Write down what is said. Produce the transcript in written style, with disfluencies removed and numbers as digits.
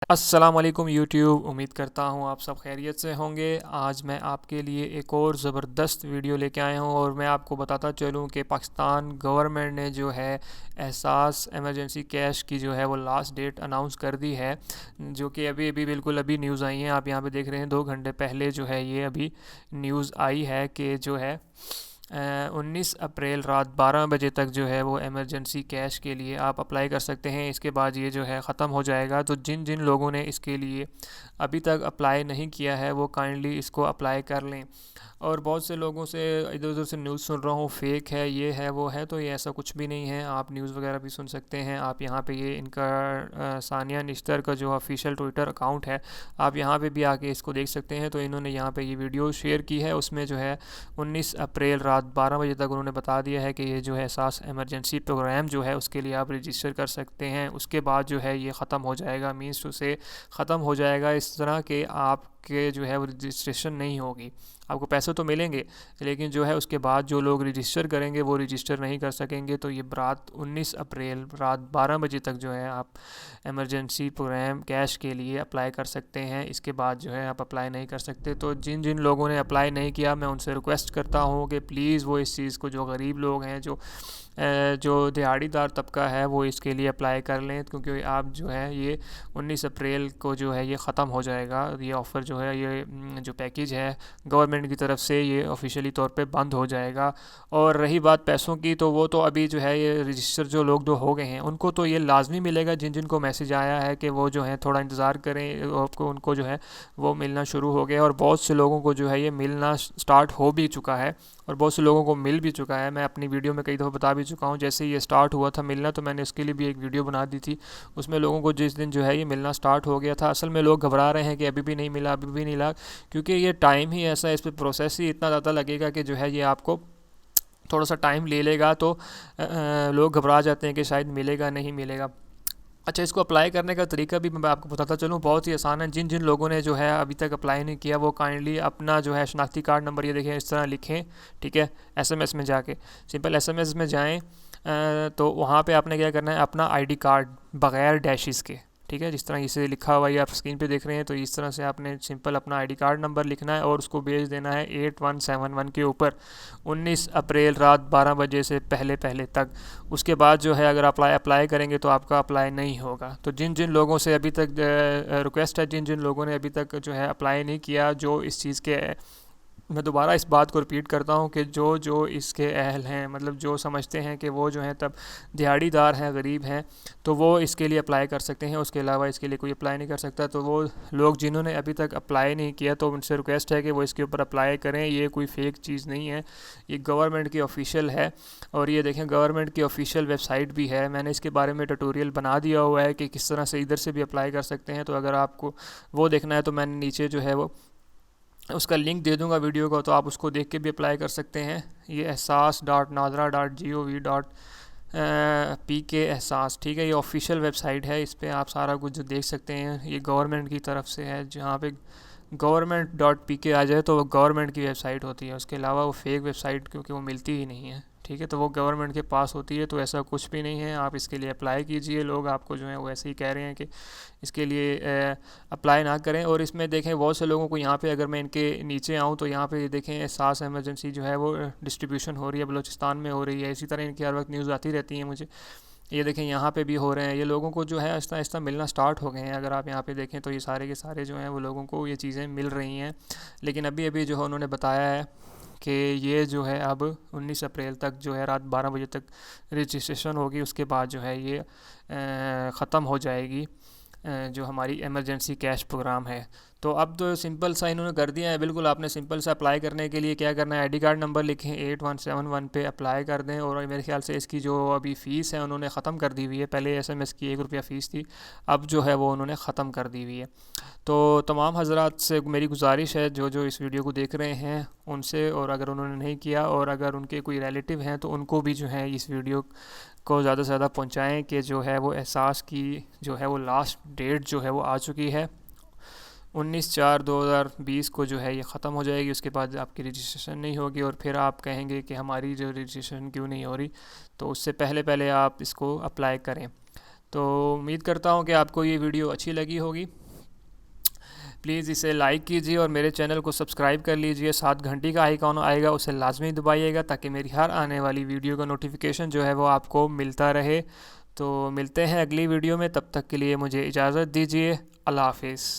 अस्सलाम वालेकुम यूट्यूब। उम्मीद करता हूँ आप सब खैरियत से होंगे। आज मैं आपके लिए एक और ज़बरदस्त वीडियो लेके आया हूँ और मैं आपको बताता चलूँ कि पाकिस्तान गवर्नमेंट ने जो है एहसास एमरजेंसी कैश की जो है वो लास्ट डेट अनाउंस कर दी है, जो कि अभी अभी बिल्कुल अभी न्यूज़ आई है। आप यहाँ पे देख रहे हैं 2 घंटे पहले जो है ये अभी न्यूज़ आई है कि जो है 19 अप्रैल रात 12 बजे तक जो है वो इमरजेंसी कैश के लिए आप अप्लाई कर सकते हैं। इसके बाद ये जो है ख़त्म हो जाएगा। तो जिन जिन लोगों ने इसके लिए अभी तक अप्लाई नहीं किया है वो काइंडली इसको अप्लाई कर लें। और बहुत से लोगों से इधर उधर से न्यूज़ सुन रहा हूँ फेक है, ये है वो है, तो ये ऐसा कुछ भी नहीं है। आप न्यूज़ वगैरह भी सुन सकते हैं। आप यहाँ पे ये इनका सानिया निश्तर का जो ऑफिशियल ट्विटर अकाउंट है, आप यहाँ पे भी आके इसको देख सकते हैं। तो इन्होंने यहाँ पे ये वीडियो शेयर की है, उसमें जो है 19 अप्रैल रात 12 बजे तक उन्होंने बता दिया है कि ये जो है एहसास एमरजेंसी प्रोग्राम जो है उसके लिए आप रजिस्टर कर सकते हैं। उसके बाद जो है ये ख़त्म हो जाएगा, मीन्स टू से ख़त्म हो जाएगा इस तरह के आपके जो है वो रजिस्ट्रेशन नहीं होगी। आपको पैसे तो मिलेंगे लेकिन जो है उसके बाद जो लोग रजिस्टर करेंगे वो रजिस्टर नहीं कर सकेंगे। तो ये रात 19 अप्रैल रात 12 बजे तक जो है आप एमरजेंसी प्रोग्राम कैश के लिए अप्लाई कर सकते हैं। इसके बाद जो है आप अप्लाई नहीं कर सकते। तो जिन जिन लोगों ने अप्लाई नहीं किया मैं उनसे रिक्वेस्ट करता हूँ कि प्लीज़ वो इस चीज़ को, जो गरीब लोग हैं, जो दिहाड़ीदार तबका है, वो इसके लिए अप्लाई कर लें, क्योंकि आप जो है ये 19 अप्रैल को जो है ये ख़त्म हो जाएगा। ये ऑफ़र जो है ये जो पैकेज है गवर्नमेंट की तरफ से ये ऑफिशियली तौर पे बंद हो जाएगा। और रही बात पैसों की, तो वो तो अभी जो है ये रजिस्टर जो लोग जो हो गए हैं उनको तो ये लाजमी मिलेगा। जिन जिन को मैसेज आया है कि वो जो है थोड़ा इंतज़ार करें, आपको उनको जो है वो मिलना शुरू हो गया। और बहुत से लोगों को जो है ये मिलना स्टार्ट हो भी चुका है और बहुत से लोगों को मिल भी चुका है। मैं अपनी वीडियो में कई दफ़ा बता भी चुका हूँ, जैसे ये स्टार्ट हुआ था मिलना तो मैंने इसके लिए भी एक वीडियो बना दी थी। उसमें लोगों को जिस दिन जो है ये मिलना स्टार्ट हो गया था, असल में लोग घबरा रहे हैं कि अभी भी नहीं मिला, अभी भी नहीं मिला, क्योंकि ये टाइम ही ऐसा है, इस पर प्रोसेस ही इतना ज़्यादा लगेगा कि जो है ये आपको थोड़ा सा टाइम ले लेगा। तो लोग घबरा जाते हैं कि शायद मिलेगा नहीं मिलेगा। अच्छा, इसको अप्लाई करने का तरीका भी मैं आपको बताता चलूँ, बहुत ही आसान है। जिन जिन लोगों ने जो है अभी तक अप्लाई नहीं किया वो काइंडली अपना जो है शनाख्ती कार्ड नंबर ये देखें इस तरह लिखें, ठीक है। एसएमएस में जाके सिंपल एसएमएस में जाएं, तो वहाँ पे आपने क्या करना है, अपना आईडी कार्ड बग़ैर डैशेस के, ठीक है, जिस तरह इसे लिखा हुआ है आप स्क्रीन पे देख रहे हैं, तो इस तरह से आपने सिंपल अपना आईडी कार्ड नंबर लिखना है और उसको भेज देना है 8171 के ऊपर 19 अप्रैल रात 12 बजे से पहले पहले तक। उसके बाद जो है अगर अप्लाई अप्लाई करेंगे तो आपका अप्लाई नहीं होगा। तो जिन जिन लोगों से अभी तक रिक्वेस्ट है, जिन जिन लोगों ने अभी तक जो है अप्लाई नहीं किया, जो इस चीज़ के, मैं दोबारा इस बात को रिपीट करता हूँ कि जो जो इसके अहल हैं, मतलब जो समझते हैं कि वो जो हैं तब दिहाड़ीदार हैं, गरीब हैं, तो वो इसके लिए अप्लाई कर सकते हैं। उसके अलावा इसके लिए कोई अप्लाई नहीं कर सकता। तो वो लोग जिन्होंने अभी तक अप्लाई नहीं किया तो उनसे रिक्वेस्ट है कि वो इसके ऊपर अप्लाई करें। ये कोई फ़ेक चीज़ नहीं है, ये गवर्नमेंट की ऑफिशियल है। और ये देखें गवर्नमेंट की ऑफिशियल वेबसाइट भी है, मैंने इसके बारे में ट्यूटोरियल बना दिया हुआ है कि किस तरह से इधर से भी अप्लाई कर सकते हैं। तो अगर आपको वो देखना है तो मैंने नीचे जो है वो उसका लिंक दे दूंगा वीडियो का, तो आप उसको देख के भी अप्लाई कर सकते हैं। ये ehsas.nadra.gov.pk एहसास, ठीक है, ये ऑफिशियल वेबसाइट है। इस पर आप सारा कुछ जो देख सकते हैं ये गवर्नमेंट की तरफ से है। जहाँ पे गवर्नमेंट.pk आ जाए तो वो गवर्नमेंट की वेबसाइट होती है, उसके अलावा वो फेक वेबसाइट क्योंकि वो मिलती ही नहीं है, ठीक है। तो वो गवर्नमेंट के पास होती है, तो ऐसा कुछ भी नहीं है। आप इसके लिए अप्लाई कीजिए। लोग आपको जो है वो ऐसे ही कह रहे हैं कि इसके लिए अप्लाई ना करें। और इसमें देखें बहुत से लोगों को, यहाँ पे अगर मैं इनके नीचे आऊँ तो यहाँ पे देखें एहसास एमरजेंसी जो है वो डिस्ट्रीब्यूशन हो रही है, बलूचिस्तान में हो रही है। इसी तरह इनकी हर वक्त न्यूज़ आती रहती है मुझे। ये देखें यहाँ पे भी हो रहे हैं। ये लोगों को जो है आहिस्ता आहिस्ता मिलना स्टार्ट हो गए हैं। अगर आप यहाँ पे देखें तो ये सारे के सारे जो हैं वो लोगों को ये चीज़ें मिल रही हैं। लेकिन अभी अभी जो है उन्होंने बताया है कि ये जो है अब 19 अप्रैल तक जो है रात 12 बजे तक रजिस्ट्रेशन होगी। उसके बाद जो है ये ख़त्म हो जाएगी जो हमारी इमरजेंसी कैश प्रोग्राम है। तो अब तो सिंपल सा इन्होंने कर दिया है, बिल्कुल आपने सिंपल सा अप्लाई करने के लिए क्या करना है, आईडी कार्ड नंबर लिखें, 8171 पे अप्लाई कर दें। और मेरे ख्याल से इसकी जो अभी फ़ीस है उन्होंने ख़त्म कर दी हुई है। पहले एसएमएस की 1 रुपया फ़ीस थी, अब जो है वो उन्होंने ख़त्म कर दी हुई है। तो तमाम हजरात से मेरी गुजारिश है जो जो इस वीडियो को देख रहे हैं उनसे, और अगर उन्होंने नहीं किया और अगर उनके कोई रिलेटिव हैं तो उनको भी जो है इस वीडियो को ज़्यादा से ज़्यादा पहुँचाएँ कि जो है वो एहसास की जो है वो लास्ट डेट जो है वो आ चुकी है। 19/4/2020 को जो है ये ख़त्म हो जाएगी। उसके बाद आपकी रजिस्ट्रेशन नहीं होगी और फिर आप कहेंगे कि हमारी जो रजिस्ट्रेशन क्यों नहीं हो रही। तो उससे पहले पहले आप इसको अप्लाई करें। तो उम्मीद करता हूँ कि आपको ये वीडियो अच्छी लगी होगी। प्लीज़ इसे लाइक कीजिए और मेरे चैनल को सब्सक्राइब कर लीजिए। 7 घंटी का आइकॉन आएगा, उसे लाजमी दबाइएगा ताकि मेरी हर आने वाली वीडियो का नोटिफिकेशन जो है वो आपको मिलता रहे। तो मिलते हैं अगली वीडियो में, तब तक के लिए मुझे इजाज़त दीजिए। अल्लाह हाफिज़।